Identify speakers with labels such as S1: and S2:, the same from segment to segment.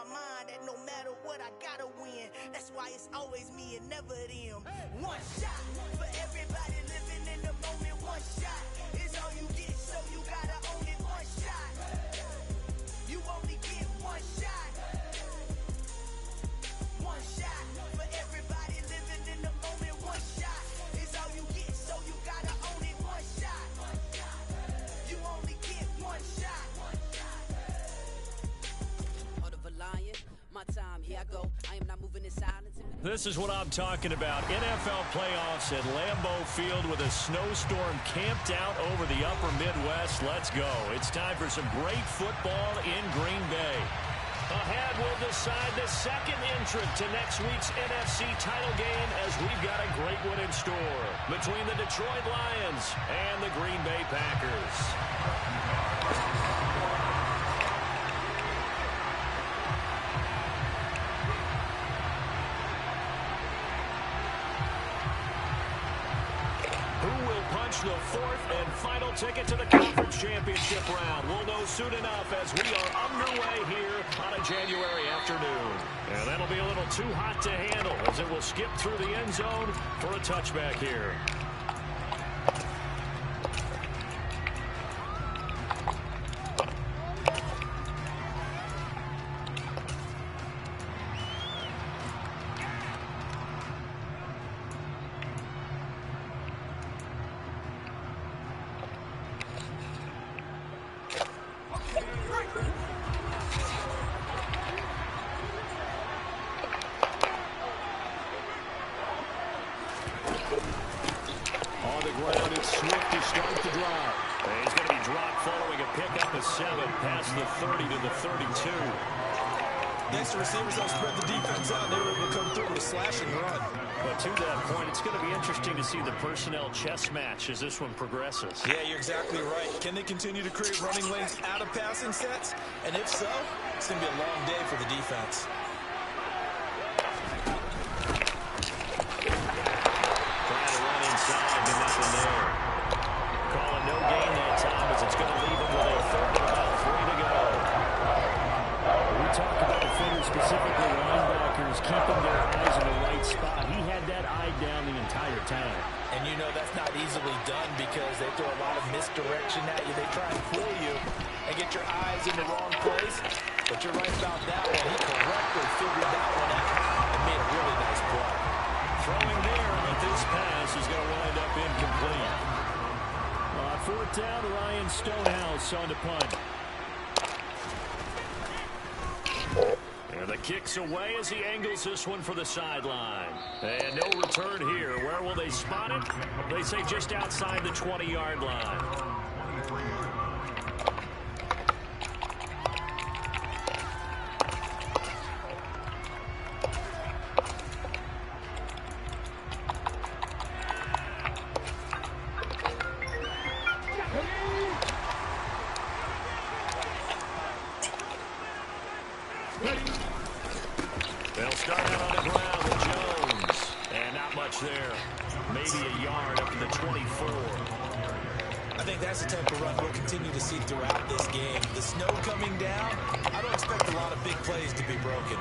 S1: my mind that no matter what, I gotta win. That's why it's always me and never them. One shot for everybody living in the moment. One shot is all you get, so you gotta own it. One shot, you only get one shot. One shot for everybody living in the moment. One shot is all you get, so you gotta own it. One shot, you only get one shot.
S2: My time, here I go. I am not moving in silence.
S3: This is what I'm talking about. NFL playoffs at Lambeau Field with a snowstorm camped out over the upper Midwest. Let's go. It's time for some great football in Green Bay. Ahead, we'll decide the second entrant to next week's NFC title game as we've got a great one in store between the Detroit Lions and the Green Bay Packers. The fourth and final ticket to the conference championship round. We'll know soon enough as we are underway here on a January afternoon. And that'll be a little too hot to handle as it will skip through the end zone for a touchback here. Past the 30 to the 32.
S4: Thanks to receivers, they'll spread the defense out. They were able to come through with a slash and run.
S3: But to that point, it's going to be interesting to see the personnel chess match as this one progresses.
S4: Yeah, you're exactly right. Can they continue to create running lanes out of passing sets? And if so, it's going to be a long day for the defense.
S3: Trying to run inside, but nothing there. Calling no gain that time as it's going to leave him with a third and about 3 to go. We talk about defenders, specifically linebackers, keeping their eyes in the right spot. He had that eye down the entire time.
S4: And you know that's not easily done because they throw a lot of misdirection at you. They try and fool you and get your eyes in the wrong place. But you're right about that one. He correctly figured that one out and made a really nice play.
S3: Throwing there, but this pass is going to wind up incomplete. Fourth down, Ryan Stonehouse on the punt. And the kick's away as he angles this one for the sideline. And no return here. Where will they spot it? They say just outside the 20-yard line. They'll start out on the ground with Jones. And not much there. Maybe a yard up to the 24.
S4: I think that's the type of run we'll continue to see throughout this game. The snow coming down, I don't expect a lot of big plays to be broken.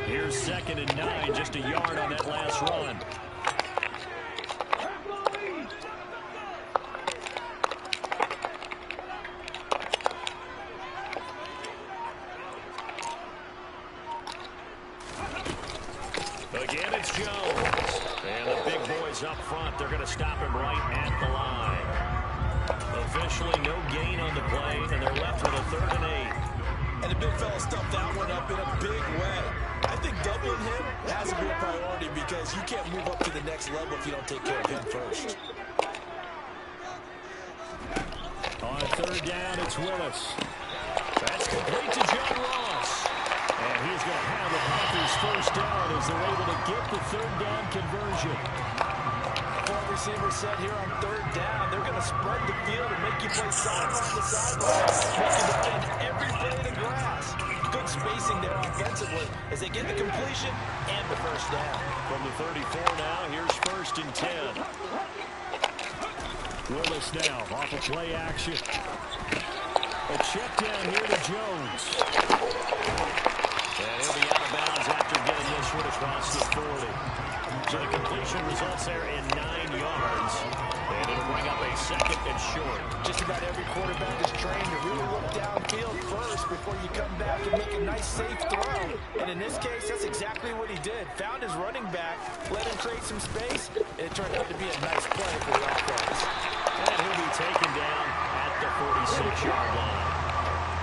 S3: Here's 2nd and 9, just a yard on that last run. Again, it's Jones. And the big boys up front, they're going to stop him right at the line. Officially no gain on the play, and they're left with a 3rd and 8.
S4: And the big fella stuffed that one up in a big way. I think doubling him has to be a priority because you can't move up to the next level if you don't take care of him first.
S3: On 3rd down, it's Willis. That's complete to John Ross. And he's going to have the Packers first down as they're able to get the 3rd down conversion.
S4: Four receivers set here on 3rd down. They're going to spread the field and make you play sideline to sideline. Make you defend every blade of grass. Good spacing there offensively as they get the completion and the first down.
S3: From the 34 now, here's 1st and 10. Willis now off of play action. A check down here to Jones. And he'll be out of bounds after getting this one across the 40. So the completion results there in 9 yards. And it'll bring up a second and short.
S4: Just about every quarterback is trained to really look downfield first before you come back and make a nice, safe throw. And in this case, that's exactly what he did. Found his running back, let him create some space. It turned out to be a nice play for the offense.
S3: And he'll be taken down at the 46-yard line.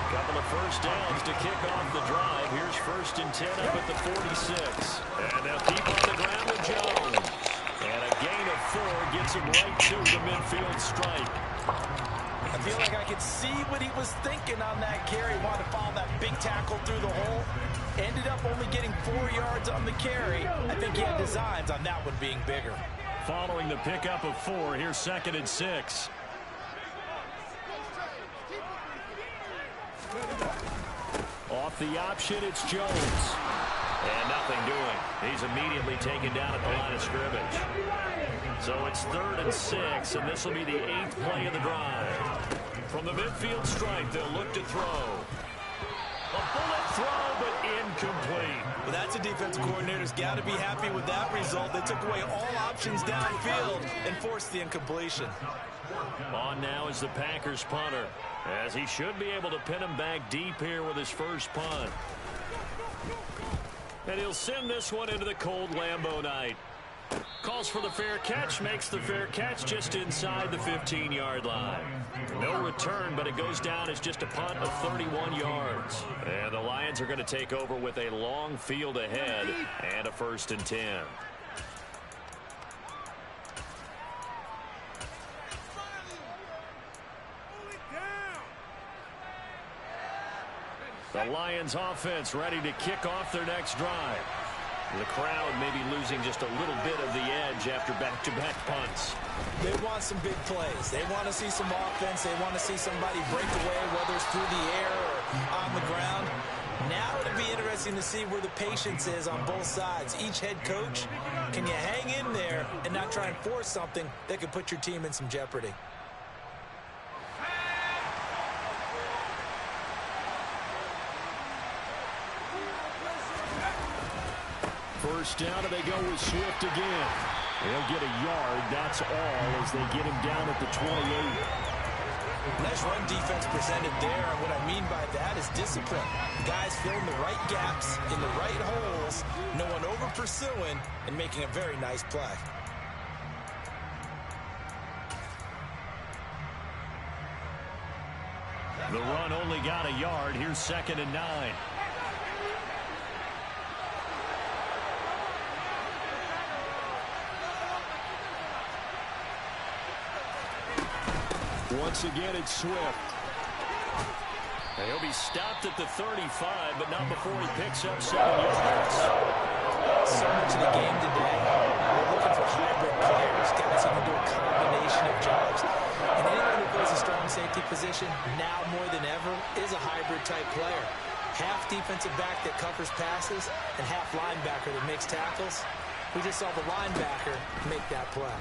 S3: Couple of first downs to kick off the drive. Here's 1st and 10 up at the 46. And they'll keep on the ground with Jones. And a gain of 4 gets him right to the midfield stripe.
S4: I feel like I could see what he was thinking on that carry. Wanted to follow that big tackle through the hole. Ended up only getting 4 yards on the carry. I think he had designs on that one being bigger.
S3: Following the pickup of 4, here's 2nd and 6. Off the option, it's Jones. And nothing doing. He's immediately taken down at the line of scrimmage. So it's 3rd and 6, and this will be the 8th play of the drive. From the midfield stripe, they'll look to throw. A bullet throw, but incomplete.
S4: Well, that's a defense coordinator's got to be happy with that result. They took away all options downfield and forced the incompletion.
S3: On now is the Packers punter, as he should be able to pin him back deep here with his first punt. And he'll send this one into the cold Lambeau night. Calls for the fair catch, makes the fair catch just inside the 15-yard line. No return, but it goes down as just a punt of 31 yards. And the Lions are going to take over with a long field ahead and a 1st and 10. The Lions offense ready to kick off their next drive. The crowd may be losing just a little bit of the edge after back-to-back punts.
S4: They want some big plays. They want to see some offense. They want to see somebody break away, whether it's through the air or on the ground. Now it'll be interesting to see where the patience is on both sides. Each head coach, can you hang in there and not try and force something that could put your team in some jeopardy?
S3: First down, and they go with Swift again. They'll get a yard, that's all, as they get him down at the 28.
S4: Nice run defense presented there, and what I mean by that is discipline. Guys filling the right gaps in the right holes, no one over-pursuing, and making a very nice play.
S3: The run only got a yard. Here's 2nd and 9. Once again, it's Swift. And he'll be stopped at the 35, but not before he picks up 7 yards.
S4: So much of the game today, we're looking for hybrid players, guys who can do a combination of jobs. And anyone who plays a strong safety position, now more than ever, is a hybrid-type player. Half defensive back that covers passes, and half linebacker that makes tackles. We just saw the linebacker make that play.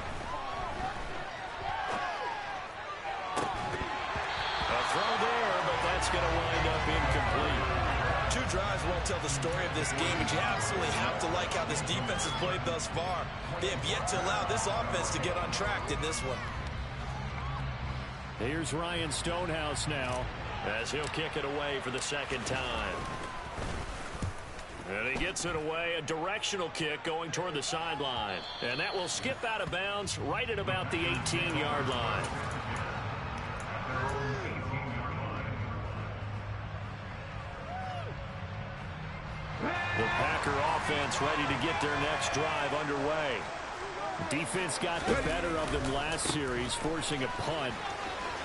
S3: Throw there, but that's going to wind up incomplete.
S4: 2 drives won't tell the story of this game, but you absolutely have to like how this defense has played thus far. They have yet to allow this offense to get untracked in this one.
S3: Here's Ryan Stonehouse now, as he'll kick it away for the 2nd time. And he gets it away, a directional kick going toward the sideline. And that will skip out of bounds right at about the 18-yard line. The Packer offense ready to get their next drive underway. Defense got the better of them last series, forcing a punt.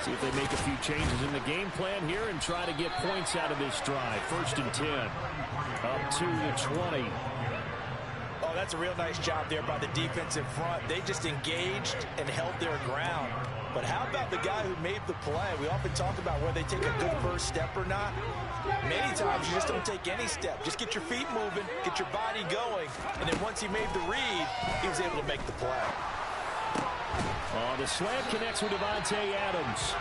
S3: See if they make a few changes in the game plan here and try to get points out of this drive. 1st and 10. Up to the 20.
S4: Oh, that's a real nice job there by the defensive front. They just engaged and held their ground. But how about the guy who made the play? We often talk about whether they take a good first step or not. Many times you just don't take any step. Just get your feet moving, get your body going, and then once he made the read, he was able to make the play.
S3: The slant connects with Davante Adams.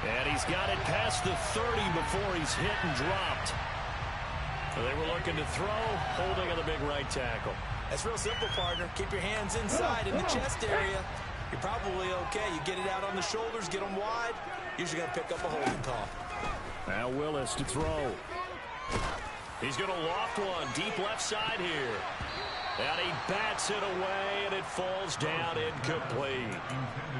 S3: And he's got it past the 30 before he's hit and dropped. They were looking to throw, holding on the big right tackle.
S4: That's real simple, partner. Keep your hands inside in the chest area. You're probably okay. You get it out on the shoulders, get them wide. Usually going to pick up a holding call.
S3: Now Willis to throw. He's going to loft one deep left side here. And he bats it away, and it falls down incomplete.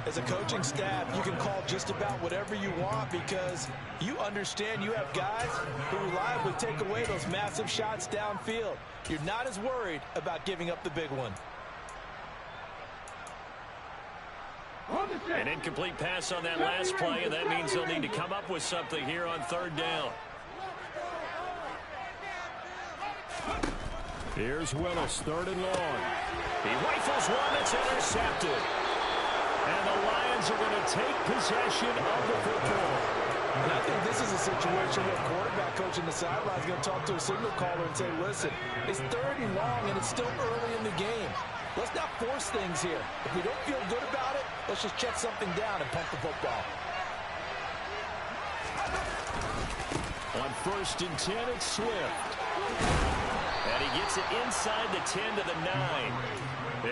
S4: As a coaching staff, you can call just about whatever you want because you understand you have guys who reliably take away those massive shots downfield. You're not as worried about giving up the big one.
S3: An incomplete pass on that last play, and that means they'll need to come up with something here on third down. Here's Willis, third and long. He rifles one that's intercepted. And the Lions are going to take possession of the football.
S4: And I think this is a situation where quarterback coach in the sideline is going to talk to a signal caller and say, listen, it's third and long and it's still early in the game. Let's not force things here. If we don't feel good about it, let's just check something down and pump the football.
S3: On 1st and 10, it's Swift. And he gets it inside the 10 to the 9.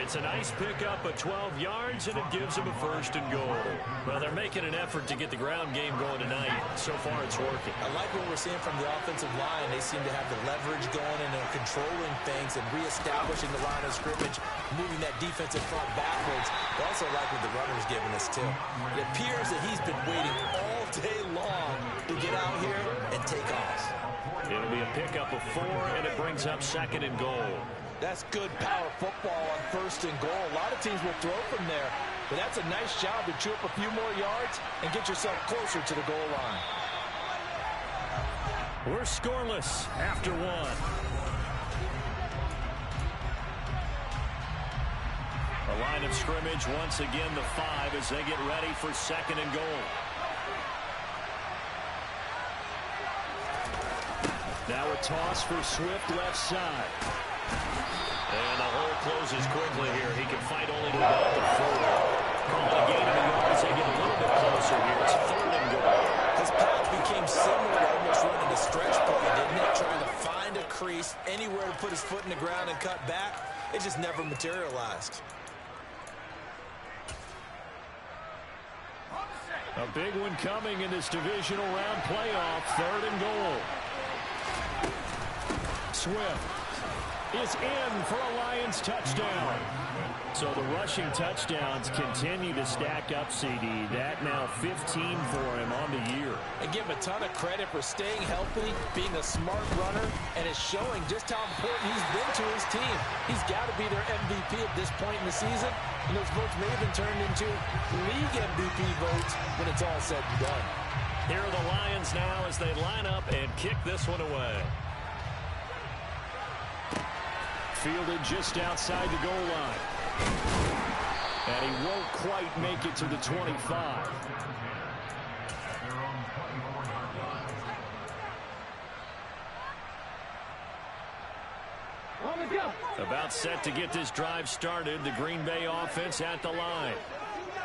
S3: It's a nice pickup of 12 yards, and it gives him a 1st and goal. Well, they're making an effort to get the ground game going tonight. So far, it's working.
S4: I like what we're seeing from the offensive line. They seem to have the leverage going, and they're controlling things and reestablishing the line of scrimmage, moving that defensive front backwards. I also like what the runner's giving us, too. It appears that he's been waiting all day long to get out here and take off.
S3: It'll be a pickup of 4, and it brings up 2nd and goal.
S4: That's good power football on 1st and goal. A lot of teams will throw from there, but that's a nice job to chew up a few more yards and get yourself closer to the goal line.
S3: We're scoreless after 1. A line of scrimmage once again the 5 as they get ready for 2nd and goal. Now a toss for Swift left side. And the hole closes quickly here. He can fight only to about the 4. Calling a gain of the yards. They get a little bit closer here. It's 3rd and goal.
S4: His path became similar to almost running a stretch play, didn't it? Trying to find a crease, anywhere to put his foot in the ground and cut back. It just never materialized.
S3: A big one coming in this divisional round playoff. 3rd and goal. Swift is in for a Lions touchdown. So the rushing touchdowns continue to stack up, CD. That now 15 for him on the year.
S4: And give him a ton of credit for staying healthy, being a smart runner, and it's showing just how important he's been to his team. He's got to be their MVP at this point in the season, and those votes may have been turned into league MVP votes when it's all said and done.
S3: Here are the Lions now as they line up and kick this one away. Fielded just outside the goal line. And he won't quite make it to the 25. About set to get this drive started. The Green Bay offense at the line.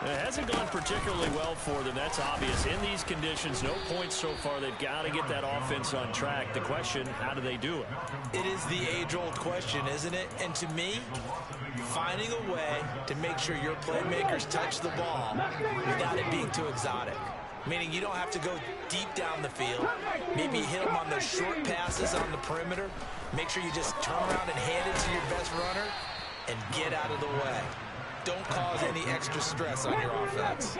S3: It hasn't gone particularly well for them. That's obvious. In these conditions, no points so far. They've got to get that offense on track. The question, how do they do it?
S4: It is the age-old question, isn't it? And to me, finding a way to make sure your playmakers touch the ball without it being too exotic. Meaning you don't have to go deep down the field. Maybe hit them on those short passes on the perimeter. Make sure you just turn around and hand it to your best runner and get out of the way. Don't cause any extra stress on your offense.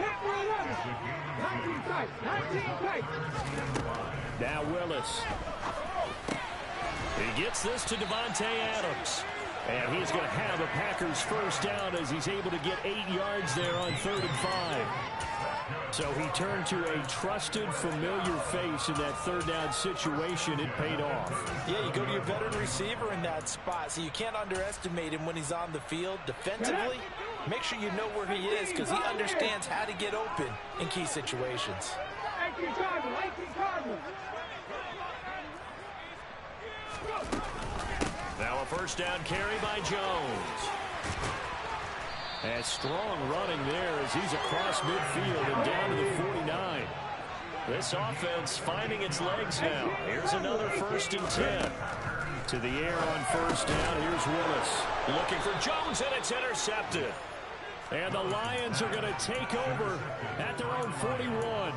S3: Now Willis. He gets this to Davante Adams. And he's going to have a Packers first down as he's able to get 8 yards there on 3rd and 5. So he turned to a trusted, familiar face in that 3rd down situation. It paid off.
S4: Yeah, you go to your veteran receiver in that spot, so you can't underestimate him when he's on the field. Defensively, make sure you know where he is because he understands how to get open in key situations.
S3: Now a first down carry by Jones. And strong running there as he's across midfield and down to the 49. This offense finding its legs now. Here's another 1st and 10. To the air on 1st down. Here's Willis. Looking for Jones, and it's intercepted. And the Lions are going to take over at their own 41.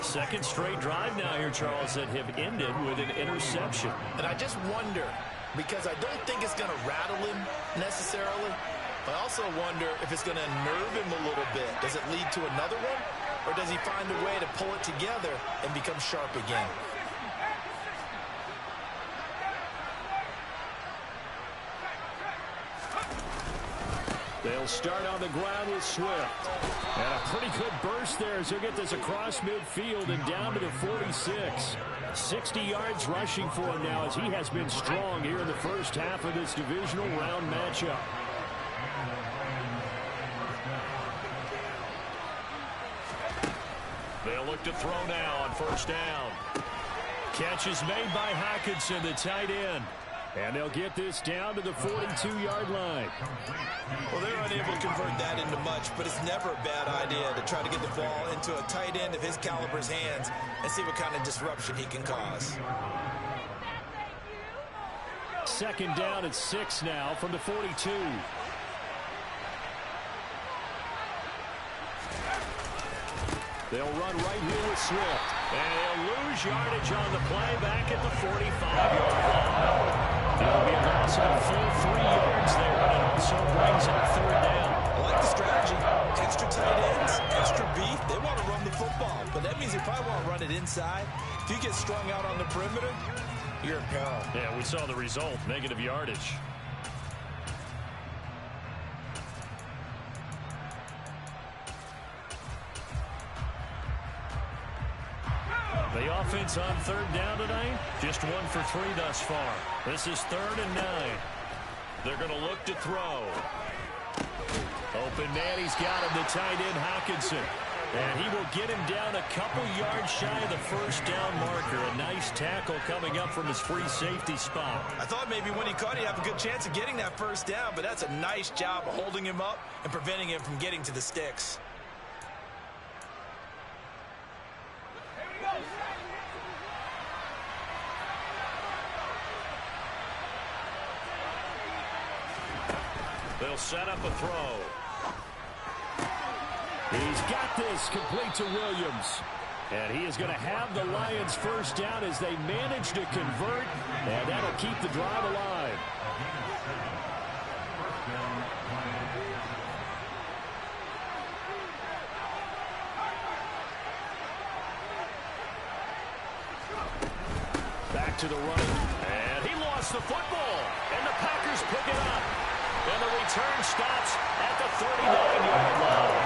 S3: Second straight drive now here, Charles, that have ended with an interception.
S4: And I just wonder, because I don't think it's going to rattle him necessarily, but I also wonder if it's going to unnerve him a little bit. Does it lead to another one? Or does he find a way to pull it together and become sharp again?
S3: They'll start on the ground with Swift. And a pretty good burst there as he'll get this across midfield and down to the 46. 60 yards rushing for him now as he has been strong here in the first half of this divisional round matchup. They'll look to throw now on 1st down. Catch is made by Hockenson, the tight end. And they'll get this down to the 42-yard line.
S4: Well, they're unable to convert that into much, but it's never a bad idea to try to get the ball into a tight end of his caliber's hands and see what kind of disruption he can cause.
S3: 2nd down at 6 now from the 42. They'll run right here with Swift. And they'll lose yardage on the play back at the 45-yard line. That'll be a loss of a full 3 yards there, and it also brings up 3rd down.
S4: I like the strategy. Extra tight ends, extra beef. They want to run the football, but that means they probably want to run it inside. If you get strung out on the perimeter, you're in peril.
S3: Yeah, we saw the result, negative yardage. The offense on 3rd down tonight, just 1 for 3 thus far. This is 3rd and 9. They're going to look to throw. Open man, he's got him, the tight end Hockenson. And he will get him down a couple yards shy of the 1st down marker. A nice tackle coming up from his free safety spot.
S4: I thought maybe when he caught it, he'd have a good chance of getting that 1st down, but that's a nice job of holding him up and preventing him from getting to the sticks.
S3: They'll set up a throw. He's got this complete to Williams. And he is going to have the Lions 1st down as they manage to convert. And that'll keep the drive alive. Back to the running. And he lost the football. And the Packers pick it up. And the return stops at the 39-yard line.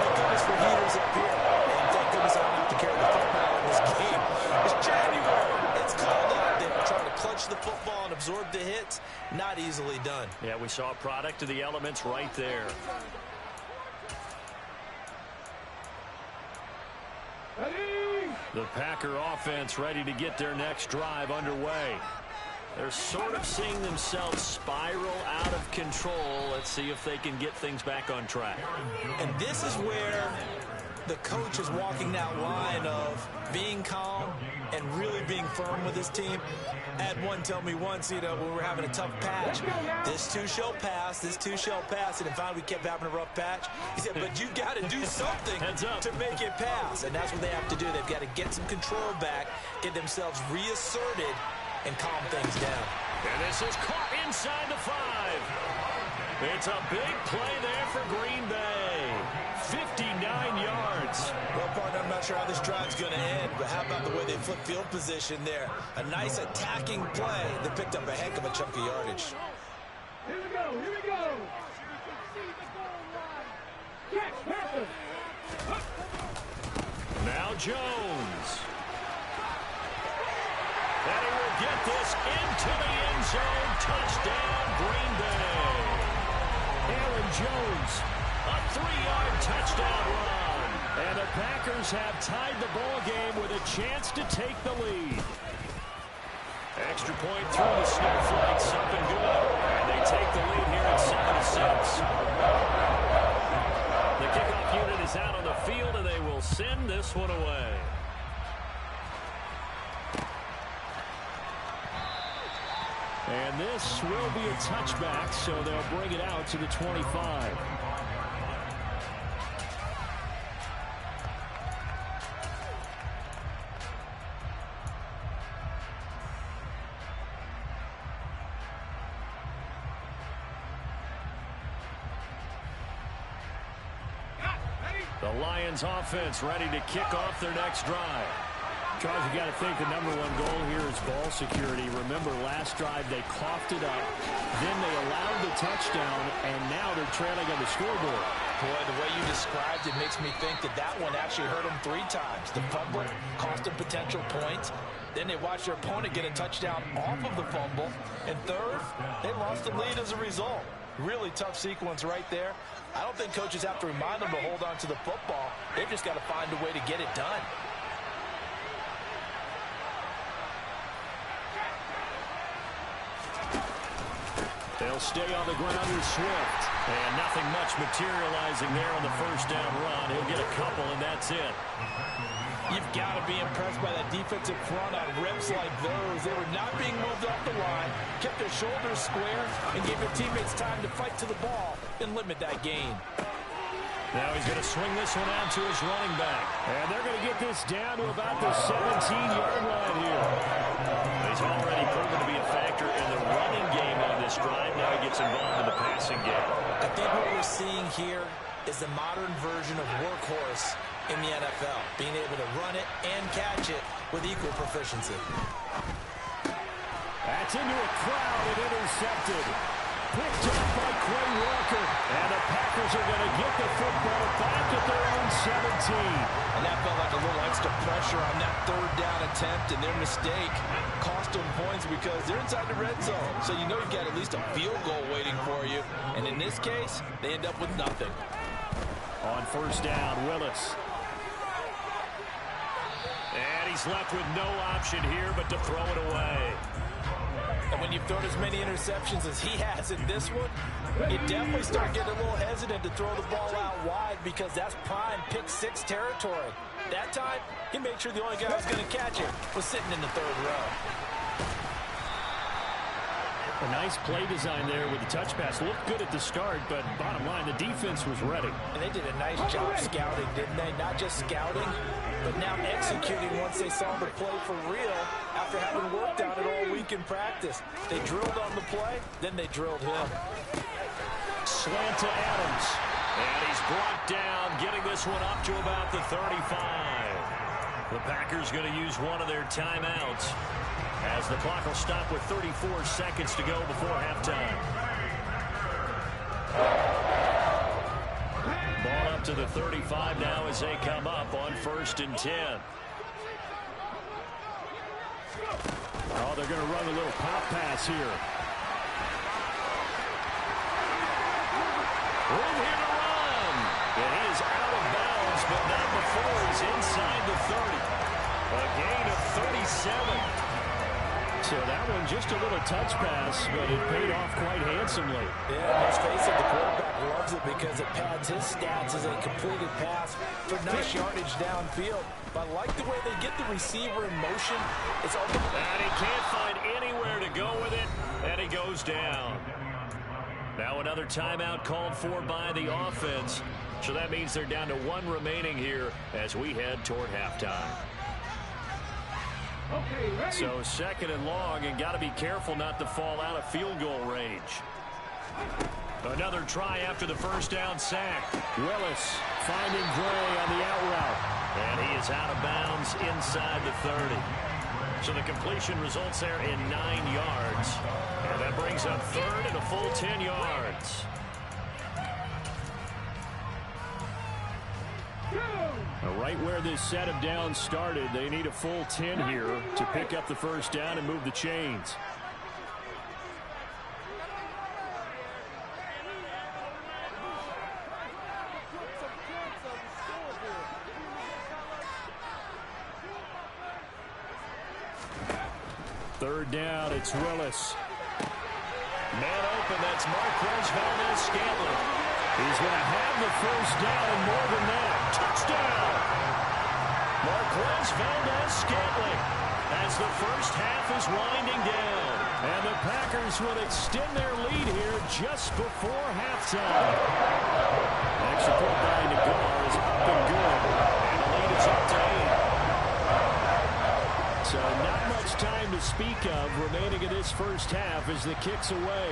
S4: Thank goodness for heaters up here. And thank goodness I don't have to carry the football in this game. It's January. It's cold out there. Trying to clutch the football and absorb the hits, not easily done.
S3: Yeah, we saw a product of the elements right there. The Packer offense ready to get their next drive underway. They're sort of seeing themselves spiral out of control. Let's see if they can get things back on track.
S4: And this is where the coach is walking that line of being calm and really being firm with his team. I had one tell me once, when we're having a tough patch, this too shall pass, this too shall pass. And in fact, we kept having a rough patch. He said, but you've got to do something to make it pass. And that's what they have to do. They've got to get some control back, get themselves reasserted, and calm things down.
S3: And this is caught inside the 5. It's a big play there for Green Bay. 59 yards.
S4: Well, partner, I'm not sure how this drive's going to end, but how about the way they flip field position there? A nice attacking play that picked up a heck of a chunk of yardage.
S5: Here we go, here we go.
S3: Now Jones. And he will get this into the end zone. Touchdown, Green Bay. Aaron Jones, a 3-yard touchdown run. And the Packers have tied the ball game with a chance to take the lead. Extra point through the snowflakes, something good. And they take the lead here at 7-6. field, and they will send this one away. And this will be a touchback, so they'll bring it out to the 25. The Lions offense ready to kick off their next drive. Charles, you got to think the #1 goal here is ball security. Remember, last drive they coughed it up, then they allowed the touchdown, and now they're trailing on the scoreboard.
S4: Boy, the way you described it makes me think that one actually hurt them 3 times. The fumble cost them potential points. Then they watched their opponent get a touchdown off of the fumble. And third, they lost the lead as a result. Really tough sequence right there. I don't think coaches have to remind them to hold on to the football. They've just got to find a way to get it done.
S3: They'll stay on the ground with Swift. And nothing much materializing there on the first down run. He'll get a couple, and that's it.
S4: You've got to be impressed by that defensive front on rips like those. They were not being moved off the line, kept their shoulders square, and gave their teammates time to fight to the ball and limit that gain.
S3: Now he's going to swing this one out to his running back. And they're going to get this down to about the 17-yard line here. He's already proven to be a factor in the running game on this drive. Now he gets involved in the passing game.
S4: I think what we're seeing here is the modern version of workhorse in the NFL, being able to run it and catch it with equal proficiency.
S3: That's into a crowd and intercepted. Picked up by Quay Walker. And the Packers are going to get the football back at their own 17.
S4: And that felt like a little extra pressure on that third down attempt, and their mistake cost them points because they're inside the red zone. So you know you've got at least a field goal waiting for you. And in this case, they end up with nothing.
S3: On first down, Willis. And he's left with no option here but to throw it away.
S4: And when you've thrown as many interceptions as he has in this one, you definitely start getting a little hesitant to throw the ball out wide because that's prime pick 6 territory. That time, he made sure the only guy who was going to catch it was sitting in the third row.
S3: A nice play design there with the touch pass. Looked good at the start, but bottom line, the defense was ready.
S4: And they did a nice job scouting, didn't they? Not just scouting, but now executing once they saw the play for real after having worked on it all week in practice. They drilled on the play, then they drilled him.
S3: Slant to Adams. And he's brought down, getting this one up to about the 35. The Packers going to use one of their timeouts, as the clock will stop with 34 seconds to go before halftime. Ball up to the 35 now as they come up on 1st and 10. Oh, they're going to run a little pop pass here. Room here to run. And he is out of bounds, but not before he's inside the 30. A gain of 37. So that one just a little touch pass, but it paid off quite handsomely.
S4: Yeah, let's face it, the quarterback loves it because it pads his stats as a completed pass for nice yardage downfield. But I like the way they get the receiver in motion. It's open.
S3: And he can't find anywhere to go with it, and he goes down. Now another timeout called for by the offense. So that means they're down to 1 remaining here as we head toward halftime.
S5: Okay,
S3: So 2nd and long, and got to be careful not to fall out of field goal range. Another try after the first down sack. Willis finding Gray on the out route. And he is out of bounds inside the 30. So the completion results there in 9 yards. And that brings up 3rd and a full 10 yards. Right where this set of downs started, they need a full 10 here to pick up the first down and move the chains. Third down, it's Willis. Man open, that's Marquez Valdez-Scantling. He's going to have the first down and more than that. Touchdown! Valdez-Scantling as the first half is winding down. And the Packers will extend their lead here just before halftime. Extra point by Nagar is up and good. And the lead is up to 8. So not much time to speak of remaining in this first half as the kick's away.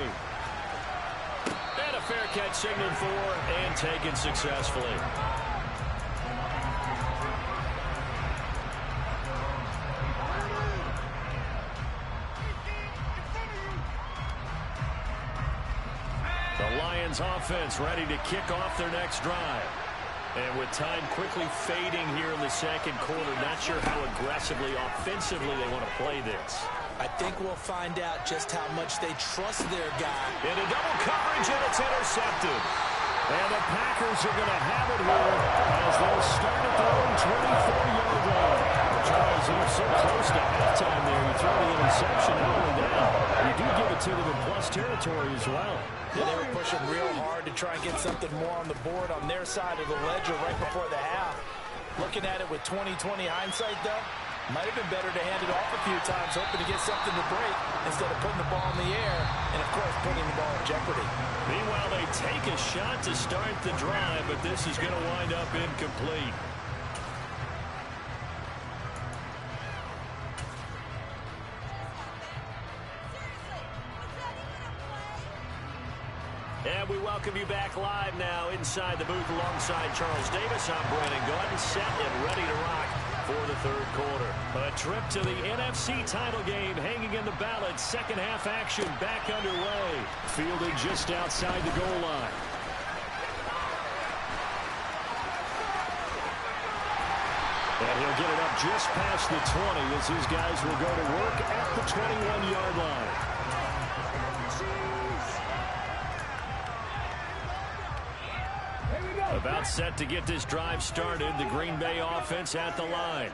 S3: And a fair catch signaled for and taken successfully. The Lions offense ready to kick off their next drive. And with time quickly fading here in the second quarter, not sure how aggressively, offensively they want to play this.
S4: I think we'll find out just how much they trust their guy.
S3: Into double coverage, and it's intercepted. And the Packers are going to have it here as they'll start at their own 24-yard line. Charles, you were so close to halftime there. You throw the interception early down. You do give it to them in plus territory as well.
S4: Yeah, they were pushing real hard to try and get something more on the board on their side of the ledger right before the half. Looking at it with 20/20 hindsight, though, might have been better to hand it off a few times, hoping to get something to break instead of putting the ball in the air and, of course, putting the ball in jeopardy.
S3: Meanwhile, they take a shot to start the drive, but this is going to wind up incomplete. And we welcome you back live now inside the booth alongside Charles Davis. I'm Brandon Gordon, set and ready to rock for the third quarter. A trip to the NFC title game hanging in the balance. Second half action back underway. Fielded just outside the goal line. And he'll get it up just past the 20 as his guys will go to work at the 21-yard line. About set to get this drive started. The Green Bay offense at the line.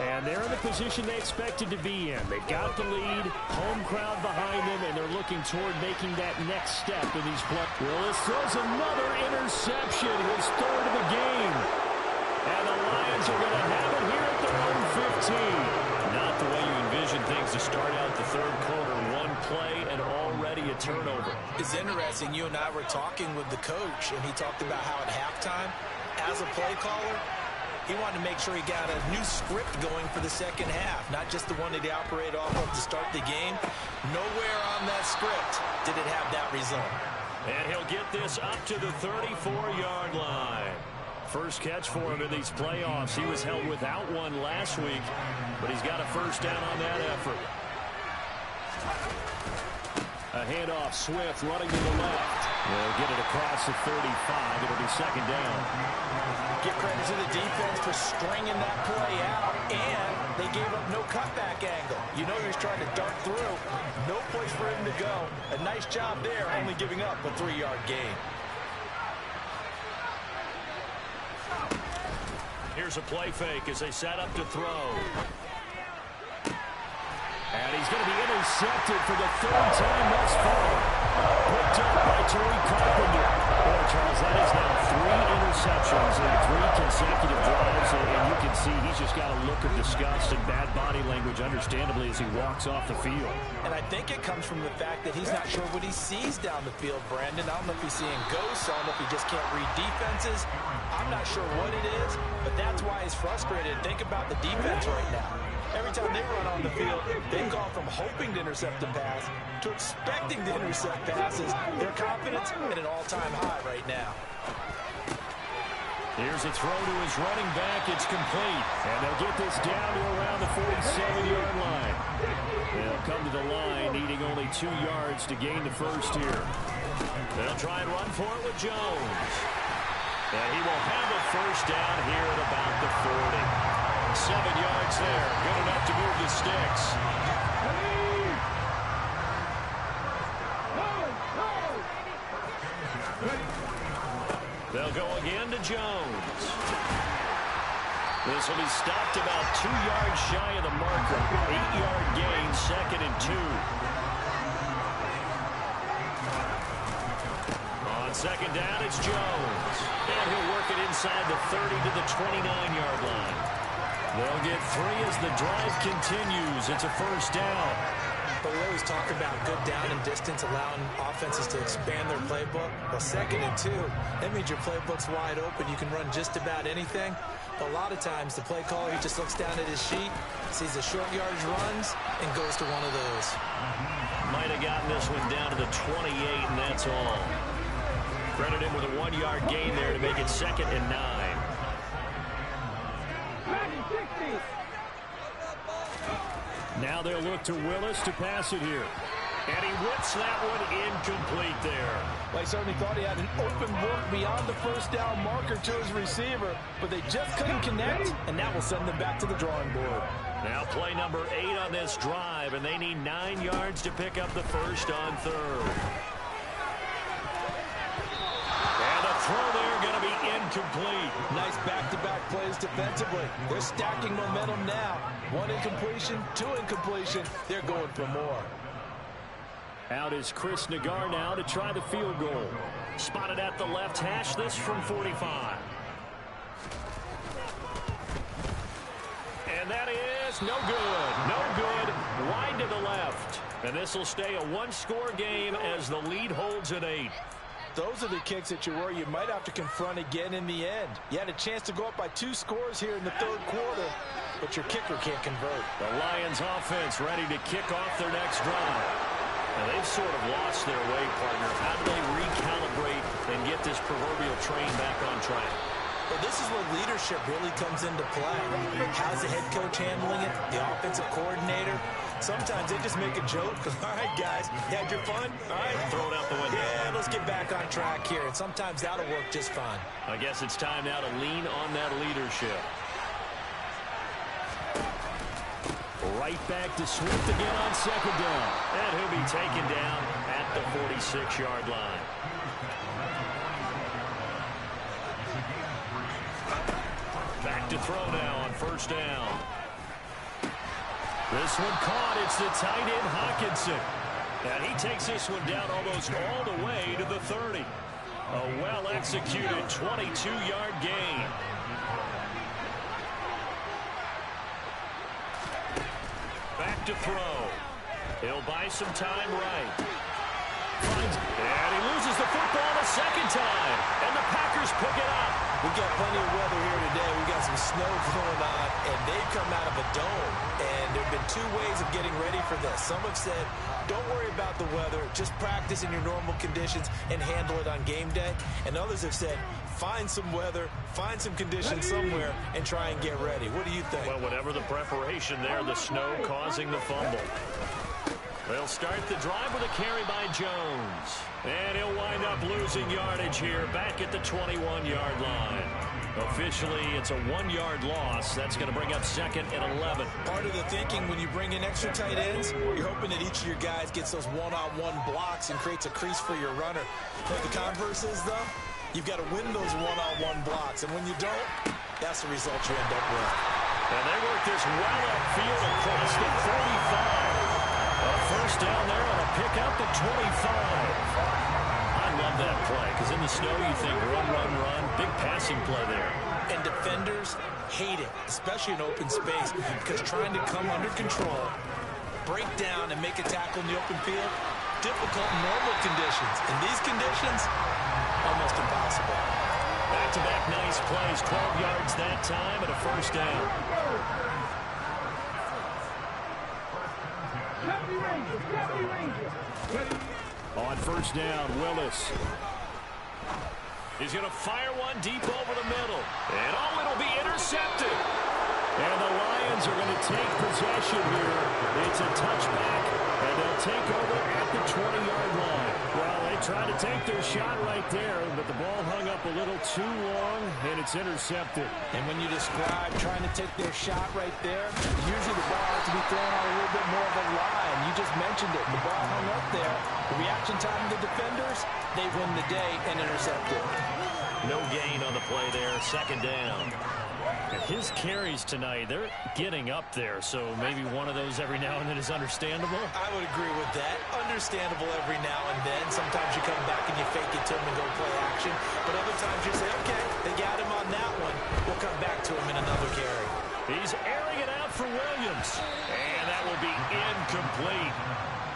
S3: And they're in the position they expected to be in. They've got the lead, home crowd behind them, and they're looking toward making that next step in these plays. Willis throws another interception, his third of the game. And the Lions are going to have it here at their own 15. Not the way you envision things to start out the third quarter. One play and already a turnover.
S4: It's interesting. You and I were talking with the coach, and he talked about how at halftime, as a play caller, he wanted to make sure he got a new script going for the second half, not just the one that he operated off of to start the game. Nowhere on that script did it have that result.
S3: And he'll get this up to the 34-yard line. First catch for him in these playoffs. He was held without one last week, but he's got a first down on that effort. A handoff, Swift running to the left. They'll get it across the 35. It'll be second down.
S4: Give credit to the defense for stringing that play out, and they gave up no cutback angle. You know he was trying to dart through. No place for him to go. A nice job there, only giving up a 3-yard gain.
S3: Here's a play fake as they set up to throw. And he's going to be intercepted for the third time thus far. Picked up by Tariq Carpenter. Boy, Charles, that is now 3 interceptions in 3 consecutive drives. And you can see he's just got a look of disgust and bad body language, understandably, as he walks off the field.
S4: And I think it comes from the fact that he's not sure what he sees down the field, Brandon. I don't know if he's seeing ghosts. I don't know if he just can't read defenses. I'm not sure what it is, but that's why he's frustrated. Think about the defense right now. Every time they run on the field, they've gone from hoping to intercept a pass to expecting to intercept passes. Their confidence at an all-time high right now.
S3: Here's a throw to his running back. It's complete. And they'll get this down to around the 47-yard line. They'll come to the line, needing only 2 yards to gain the first here. They'll try and run for it with Jones. And he will have a first down here at about the 40. 7 yards there. Good enough to move the sticks. They'll go again to Jones. This will be stopped about 2 yards shy of the marker. 8-yard gain, 2nd and 2. On second down, it's Jones. And he'll work it inside the 30 to the 29-yard line. They'll get 3 as the drive continues. It's a first down.
S4: But we always talk about good down and distance, allowing offenses to expand their playbook. Well, 2nd and 2, that means your playbook's wide open. You can run just about anything. But a lot of times, the play caller, he just looks down at his sheet, sees the short yardage runs, and goes to one of those.
S3: Might have gotten this one down to the 28, and that's all. Credit him with a 1-yard gain there to make it 2nd and 9. Now they'll look to Willis to pass it here. And he whips that one incomplete there.
S4: Well, he certainly thought he had an open look beyond the first down marker to his receiver, but they just couldn't connect, and that will send them back to the drawing board.
S3: Now play number 8 on this drive, and they need 9 yards to pick up the first on 3rd. And the throw there going to be incomplete.
S4: Nice back-to-back plays defensively. They're stacking momentum now. 1 incompletion, 2 incompletion. They're going for more.
S3: Out is Chris Nagar now to try the field goal. Spotted at the left hash, this from 45. And that is no good. No good. Wide to the left. And this will stay a 1-score game as the lead holds at 8.
S4: Those are the kicks that you worry you might have to confront again in the end. You had a chance to go up by 2 scores here in the 3rd quarter, but your kicker can't convert.
S3: The Lions offense ready to kick off their next drive. Now they've sort of lost their way, partner. How do they recalibrate and get this proverbial train back on track?
S4: Well, this is where leadership really comes into play. How's the head coach handling it? The offensive coordinator? Sometimes they just make a joke. All right, guys, you had your fun? All right.
S3: Throw it out the window.
S4: Yeah, let's get back on track here. And sometimes that'll work just fine.
S3: I guess it's time now to lean on that leadership. Right back to Swift again on 2nd down. And he'll be taken down at the 46-yard line. Back to throw now on 1st down. This one caught. It's the tight end Hawkinson. And he takes this one down almost all the way to the 30. A well-executed 22-yard gain. Back to throw. He'll buy some time right. And he loses the football the 2nd time. And the Packers pick it up.
S4: We got plenty of weather here today. We got some snow going on, and they've come out of a dome. And there have been 2 ways of getting ready for this. Some have said, don't worry about the weather. Just practice in your normal conditions and handle it on game day. And others have said, find some weather, find some conditions somewhere, and try and get ready. What do you think?
S3: Well, whatever the preparation there, the snow causing the fumble. They'll start the drive with a carry by Jones. And he'll wind up losing yardage here back at the 21-yard line. Officially, it's a 1-yard loss. That's going to bring up 2nd and 11.
S4: Part of the thinking when you bring in extra tight ends, you're hoping that each of your guys gets those one-on-one blocks and creates a crease for your runner. But the converse is, though, you've got to win those one-on-one blocks. And when you don't, that's the result you end up with.
S3: And they work this well upfield across the 45. First down there on a pickup at 25. I love that play because in the snow you think run, run, run. Big passing play there.
S4: And defenders hate it, especially in open space, because trying to come under control, break down, and make a tackle in the open field, difficult in normal conditions. In these conditions, almost impossible.
S3: Back-to-back nice plays, 12 yards that time and a first down. On 1st down, Willis. He's going to fire one deep over the middle. And oh, it'll be intercepted. And the Lions are going to take possession here. It's a touchback, and they'll take over at the 20-yard line. Well, they tried to take their shot right there, but the ball hung up a little too long, and it's intercepted.
S4: And when you describe trying to take their shot right there, usually the ball has to be thrown on a little bit more of a line. You just mentioned it. The ball hung up there. The reaction time of the defenders, they win the day and intercept it.
S3: No gain on the play there, 2nd down. And his carries tonight, they're getting up there, so maybe one of those every now and then is understandable.
S4: I would agree with that. Understandable every now and then. Sometimes you come back and you fake it to him and go play action. But other times you say, okay, they got him on that one. We'll come back to him in another carry.
S3: He's airing it out for Williams. And that will be incomplete.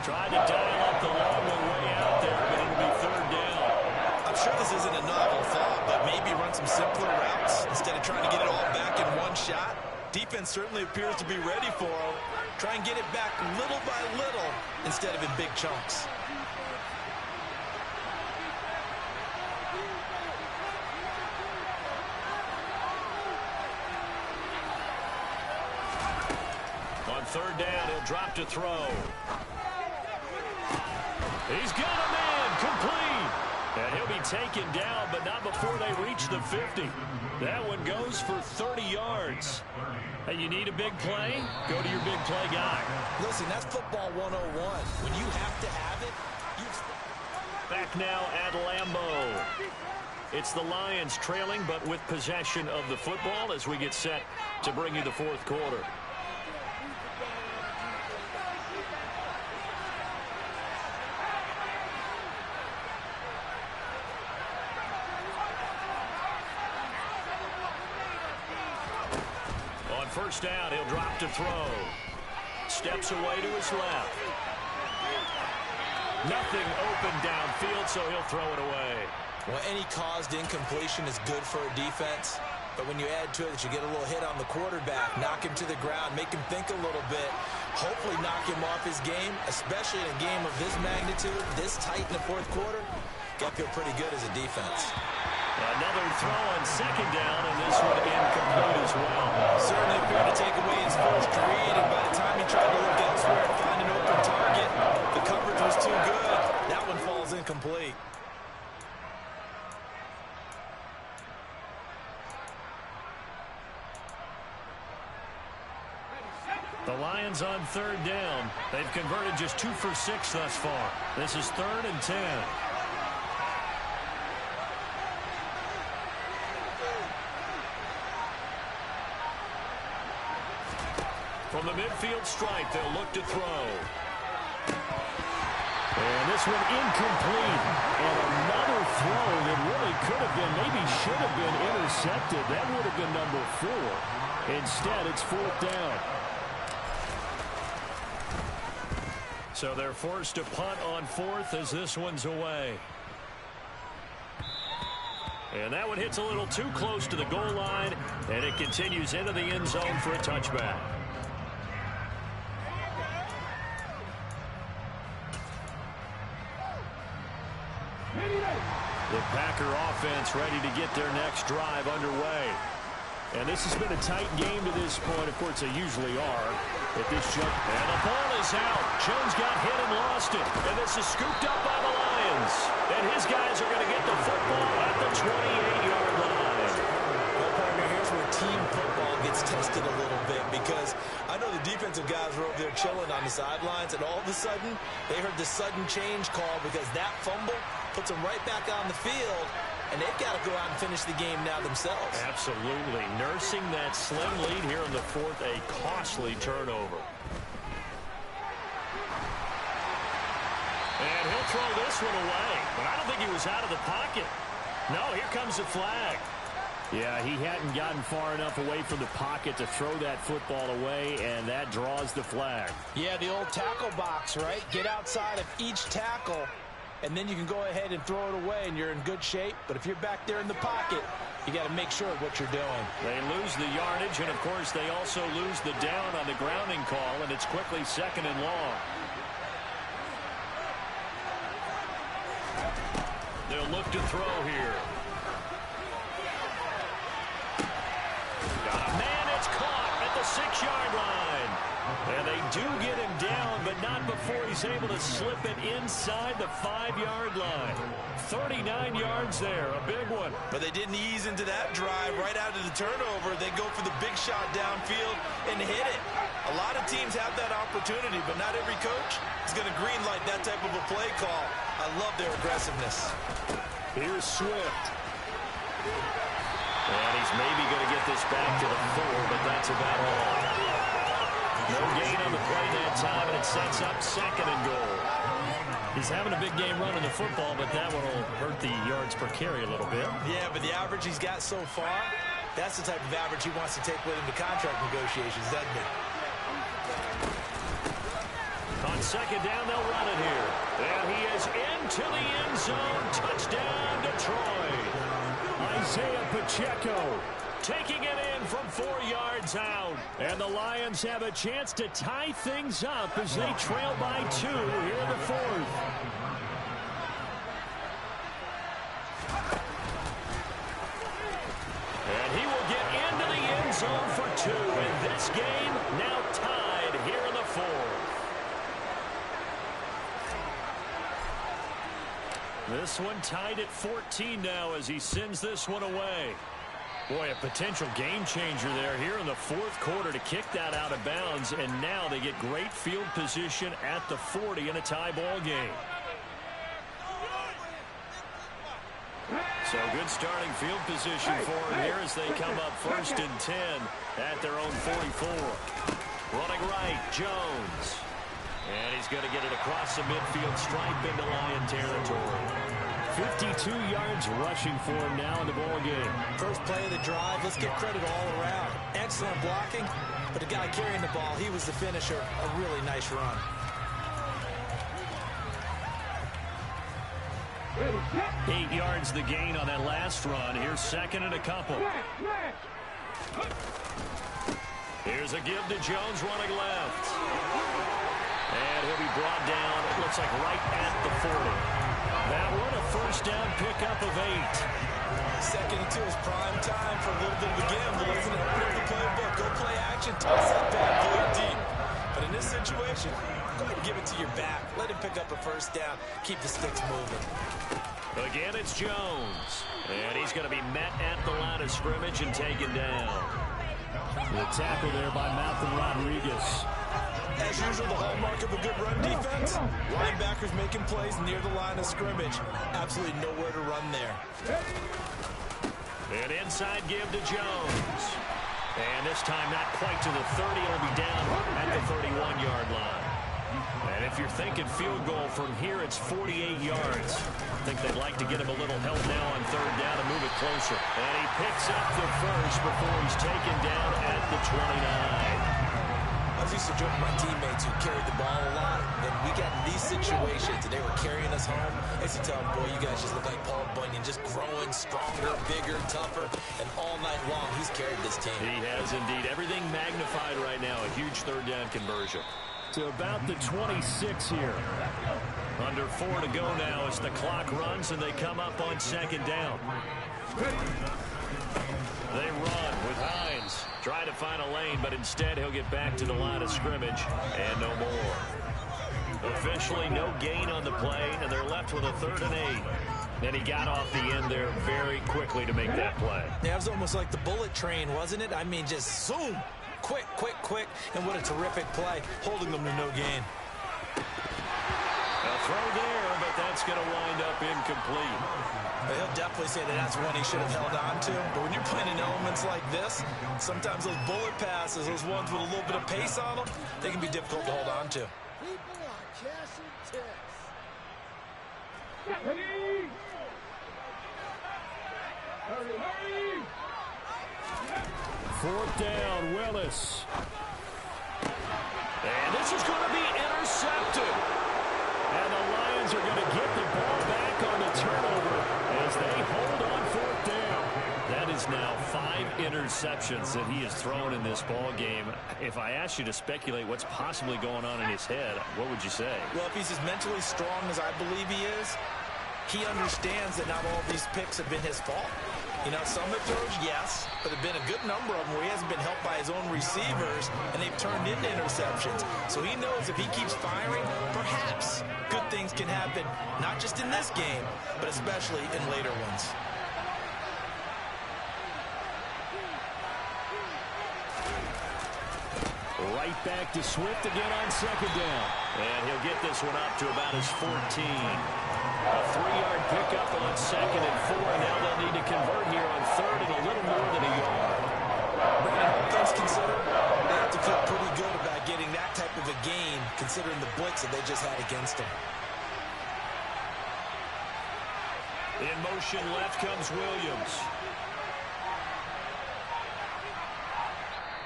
S3: Tried to dial up the long way out there, but it'll be third down.
S4: I'm sure this isn't a novel thought, but maybe run some simpler routes instead of trying to get it all back in one shot. Defense certainly appears to be ready for him. Try and get it back little by little instead of in big chunks.
S3: On third down, he'll drop to throw. He's got a man complete. And he'll be taken down, but not before they reach the 50. That one goes for 30 yards. Hey, you need a big play? Go to your big play guy.
S4: Listen, that's football 101. When you have to have it,
S3: Back now at Lambeau. It's the Lions trailing, but with possession of the football as we get set to bring you the fourth quarter. First down, he'll drop to throw. Steps away to his left. Nothing open downfield, so he'll throw it away.
S4: Well, any caused incompletion is good for a defense, but when you add to it that you get a little hit on the quarterback, knock him to the ground, make him think a little bit, hopefully knock him off his game, especially in a game of this magnitude, this tight in the fourth quarter, got to feel pretty good as a defense.
S3: Another throw on second down, and this one incomplete as well.
S4: Certainly appeared to take away his first read, and by the time he tried to look elsewhere and find an open target, the coverage was too good. That one falls incomplete.
S3: The Lions on third down. They've converted just 2 for 6 thus far. This is 3rd and 10. From the midfield stripe, they'll look to throw. And this one incomplete. And another throw that really could have been, maybe should have been intercepted. That would have been number 4. Instead, it's 4th down. So they're forced to punt on 4th as this one's away. And that one hits a little too close to the goal line, and it continues into the end zone for a touchback. The Packer offense ready to get their next drive underway. And this has been a tight game to this point. Of course, they usually are at this jump. And the ball is out. Jones got hit and lost it. And this is scooped up by the Lions. And his guys are going to get the football at the 28-yard line.
S4: Well, partner, here's where team football gets tested a little bit, because I know the defensive guys were over there chilling on the sidelines, and all of a sudden, they heard the sudden change call because that fumble puts them right back on the field, and they've got to go out and finish the game now themselves.
S3: Absolutely. Nursing that slim lead here in the 4th, a costly turnover. And he'll throw this one away, but I don't think he was out of the pocket. No, here comes the flag. Yeah, he hadn't gotten far enough away from the pocket to throw that football away, and that draws the flag.
S4: Yeah, the old tackle box, right? Get outside of each tackle, and then you can go ahead and throw it away, and you're in good shape. But if you're back there in the pocket, you got to make sure of what you're doing.
S3: They lose the yardage, and, of course, they also lose the down on the grounding call, and it's quickly 2nd and long. They'll look to throw here. Got a man, it's caught at the 6-yard line. And they do get him down, but not before he's able to slip it inside the 5-yard line. 39 yards there, a big one.
S4: But they didn't ease into that drive right out of the turnover. They go for the big shot downfield and hit it. A lot of teams have that opportunity, but not every coach is going to green light that type of a play call. I love their aggressiveness.
S3: Here's Swift. And he's maybe going to get this back to the 4, but that's about all. No gain on the play that time, and it sets up 2nd and goal. He's having a big game running the football, but that one will hurt the yards per carry a little bit.
S4: Yeah, but the average he's got so far That's the type of average he wants to take with him to contract negotiations, doesn't he?
S3: On second down, they'll run it here. And he is into the end zone. Touchdown, Detroit. Isaiah Pacheco taking it in from 4 yards out. And the Lions have a chance to tie things up as they trail by 2 here in the 4th. And he will get into the end zone for 2. And this game now tied here in the 4th. This one tied at 14 now as he sends this one away. Boy, a potential game changer there here in the 4th quarter to kick that out of bounds, and now they get great field position at the 40 in a tie ball game. So good starting field position for them here as they come up 1st and 10 at their own 44. Running right, Jones. And he's going to get it across the midfield stripe into Lion territory. 52 yards rushing for him now in the ball game.
S4: First play of the drive. Let's give credit all around. Excellent blocking, but the guy carrying the ball, he was the finisher. A really nice run.
S3: Eight yards the gain on that last run. Here's second and a couple. Here's a give to Jones running left. And he'll be brought down, it looks like right at the 40. That one a first down pickup of 8.
S4: Second and 2 is prime time for a little bit of a gamble, isn't it? Open up the playbook, go play action, toss that bad boy deep. But in this situation, go ahead and give it to your back. Let him pick up a first down, keep the sticks moving.
S3: Again, it's Jones. And he's going to be met at the line of scrimmage and taken down. The tackle there by Malcolm Rodriguez.
S4: As usual, the hallmark of a good run defense, linebackers making plays near the line of scrimmage. Absolutely nowhere to run there.
S3: An inside give to Jones. And this time not quite to the 30. It'll be down at the 31-yard line. And if you're thinking field goal from here, it's 48 yards. I think they'd like to get him a little help now on third down to move it closer. And he picks up the first before he's taken down at the 29.
S4: I was used to joke with my teammates who carried the ball a lot. Then we got in these situations and they were carrying us home. I used to tell them, boy, you guys just look like Paul Bunyan, just growing stronger, bigger, tougher. And all night long, he's carried this team.
S3: He has indeed. Everything magnified right now. A huge third down conversion. To about the 26 here. Under 4 to go now as the clock runs and they come up on second down. They run with Hines. Try to find a lane, but instead he'll get back to the line of scrimmage and no more. Officially no gain on the play, and they're left with a 3rd and 8. And he got off the end there very quickly to make that play.
S4: Yeah, it was almost like the bullet train, wasn't it? I mean, just zoom. Quick, quick, quick. And what a terrific play, holding them to no gain.
S3: A throw there, but that's going to wind up incomplete.
S4: He'll definitely say that that's one he should have held on to. But when you're playing in elements like this, sometimes those bullet passes, those ones with a little bit of pace on them, they can be difficult to hold on to.
S5: People are cashing checks. Hurry! Hurry, hurry!
S3: 4th down, Willis. And this is going to be intercepted. And the Lions are going to get the ball back on the turnover as they hold on 4th down. That is now 5 interceptions that he has thrown in this ball game. If I asked you to speculate what's possibly going on in his head, what would you say?
S4: Well, if he's as mentally strong as I believe he is, he understands that not all these picks have been his fault. You know, some of the throws, yes, but there have been a good number of them where he hasn't been helped by his own receivers, and they've turned into interceptions. So he knows if he keeps firing, perhaps good things can happen, not just in this game, but especially in later ones.
S3: Right back to Swift again on second down. And he'll get this one up to about his 14. A 3-yard pickup on second and 4. Now they'll need to convert here on third and a little more than a yard.
S4: Brandon, all things considered, they have to feel pretty good about getting that type of a gain, considering the blitz that they just had against them.
S3: In motion left comes Williams.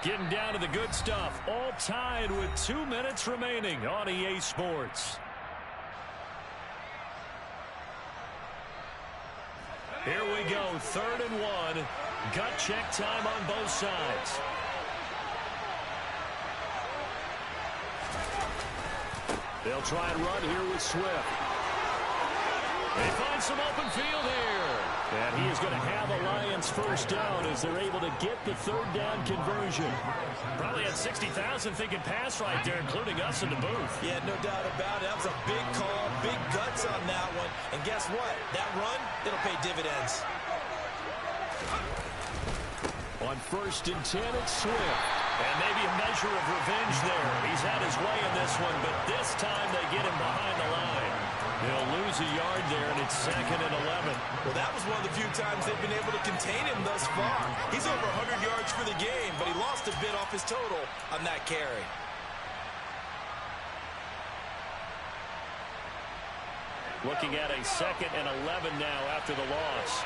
S3: Getting down to the good stuff. All tied with 2 minutes remaining on EA Sports. Here we go, 3rd and 1. Gut check time on both sides. They'll try and run here with Swift. They find some open field here. And he is going to have a Lions first down as they're able to get the 3rd down conversion. Probably had 60,000 thinking pass right there, including us in the booth.
S4: Yeah, no doubt about it. That was a big call, big guts on that one. And guess what? That run, it'll pay dividends.
S3: On 1st and 10, it's Swift. And maybe a measure of revenge there. He's had his way in this one, but this time they get him behind the line. He'll lose a yard there, and it's 2nd and 11.
S4: Well, that was one of the few times they've been able to contain him thus far. He's over 100 yards for the game, but he lost a bit off his total on that carry.
S3: Looking at a 2nd and 11 now after the loss.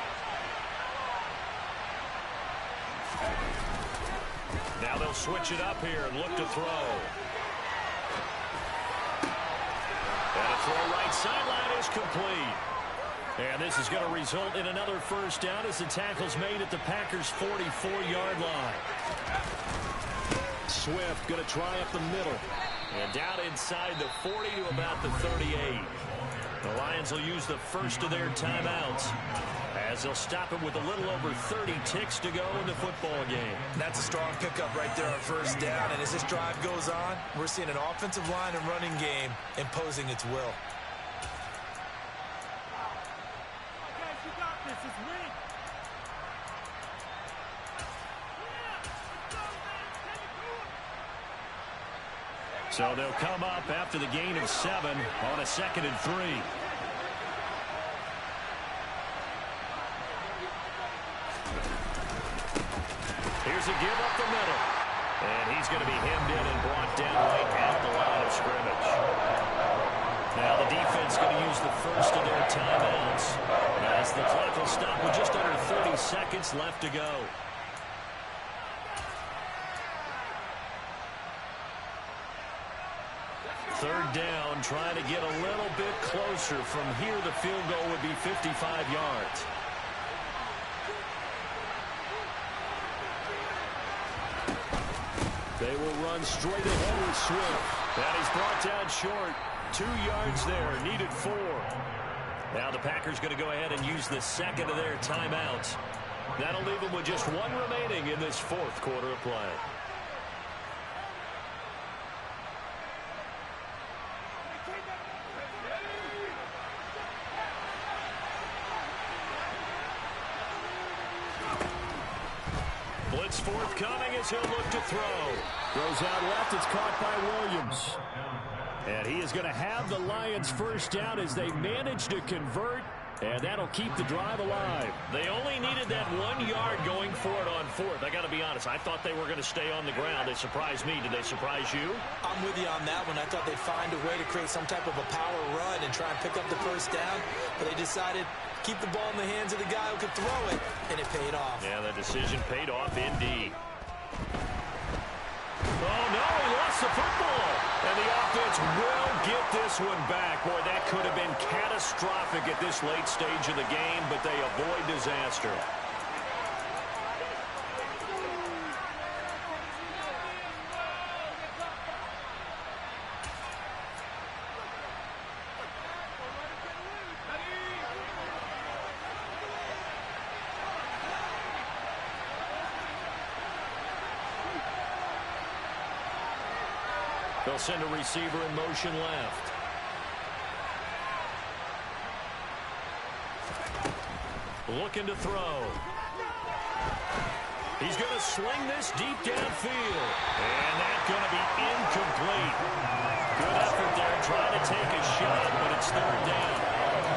S3: Now they'll switch it up here and look to throw. And a throw right sideline is complete. And this is going to result in another first down as the tackle's made at the Packers' 44-yard line. Swift going to try up the middle. And down inside the 40 to about the 38. The Lions will use the first of their timeouts as they'll stop him with a little over 30 ticks to go in the football game.
S4: That's a strong pickup right there on first down. And as this drive goes on, we're seeing an offensive line and running game imposing its will.
S3: So they'll come up after the gain of 7 on a 2nd and 3. Here's a give up the middle. And he's going to be hemmed in and brought down right at the line of scrimmage. Now the defense going to use the first of their timeouts as the clock will stop with just under 30 seconds left to go. Third down, trying to get a little bit closer. From here, the field goal would be 55 yards. They will run straight ahead with Swift. And he's brought down short. 2 yards there, needed 4. Now the Packers going to go ahead and use the second of their timeouts. That'll leave them with just 1 remaining in this 4th quarter of play. Blitz forthcoming as he'll look to throw. Throws out left. It's caught by Williams. And he is going to have the Lions first down as they manage to convert. And that'll keep the drive alive. They only needed that 1 yard going for it on 4th. I got to be honest. I thought they were going to stay on the ground. They surprised me. Did they surprise you?
S4: I'm with you on that one. I thought they'd find a way to create some type of a power run and try and pick up the first down. But they decided keep the ball in the hands of the guy who could throw it, and it paid off.
S3: Yeah, the decision paid off indeed. Oh, no, he lost the football. And the offense will get this one back. Boy, that could have been catastrophic at this late stage of the game, but they avoid disaster. They'll send a receiver in motion left. Looking to throw. He's going to sling this deep downfield. And that's going to be incomplete. Good effort there trying to take a shot, but it's 3rd down.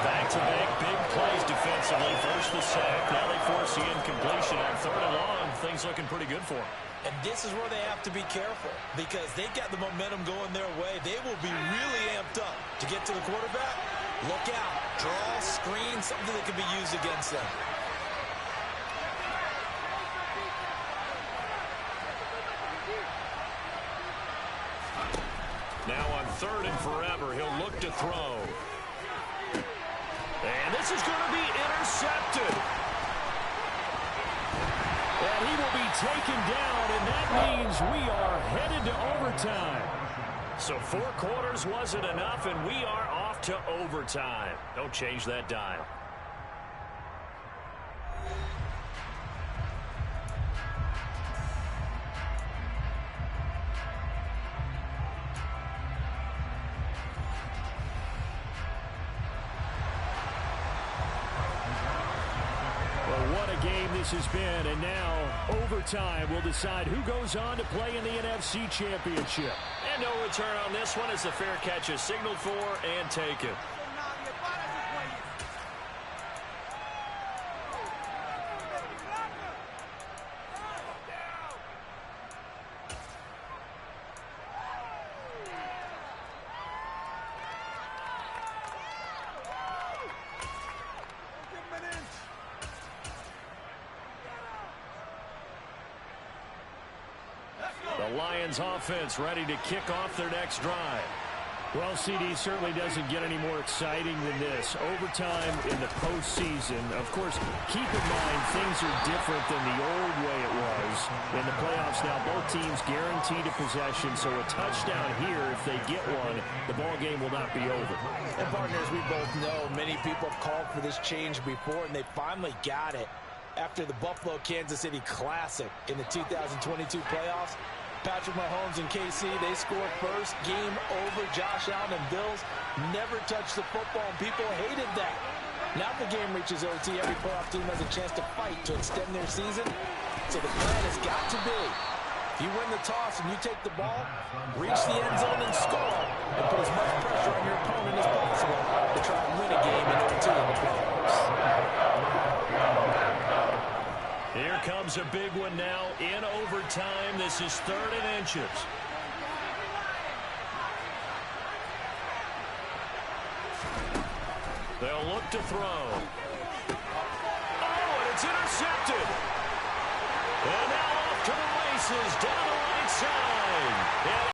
S3: Back-to-back big plays defensively. First the sack. Now they force the incompletion on 3rd and long. Things looking pretty good for them.
S4: And this is where they have to be careful because they got the momentum going their way. They will be really amped up to get to the quarterback. Look out. Draw, screen, something that can be used against them.
S3: Now on 3rd and forever, he'll look to throw. And this is going to be intercepted. And he will be taken down, and that means we are headed to overtime. So 4 quarters wasn't enough, and we are off to overtime. Don't change that dial. This has been, and now overtime will decide who goes on to play in the NFC Championship. And no return on this one as the fair catch is signaled for and taken. The Lions offense ready to kick off their next drive.
S6: Well, CD certainly doesn't get any more exciting than this. Overtime in the postseason. Of course, keep in mind things are different than the old way it was. In the playoffs now, both teams guaranteed a possession, so a touchdown here, if they get one, the ball game will not be over.
S4: And partners, we both know many people have called for this change before, and they finally got it after the Buffalo-Kansas City Classic in the 2022 playoffs. Patrick Mahomes and KC, they scored first. Game over. Josh Allen and Bills never touched the football, and people hated that. Now the game reaches OT. Every playoff team has a chance to fight to extend their season. So the plan has got to be, if you win the toss and you take the ball, reach the end zone and score, and put as much pressure on your opponent as possible to try and win a game in OT in the playoffs.
S3: Here comes a big one now in overtime. This is 3rd and inches. They'll look to throw. Oh, and it's intercepted. And now off to the races down the right side. And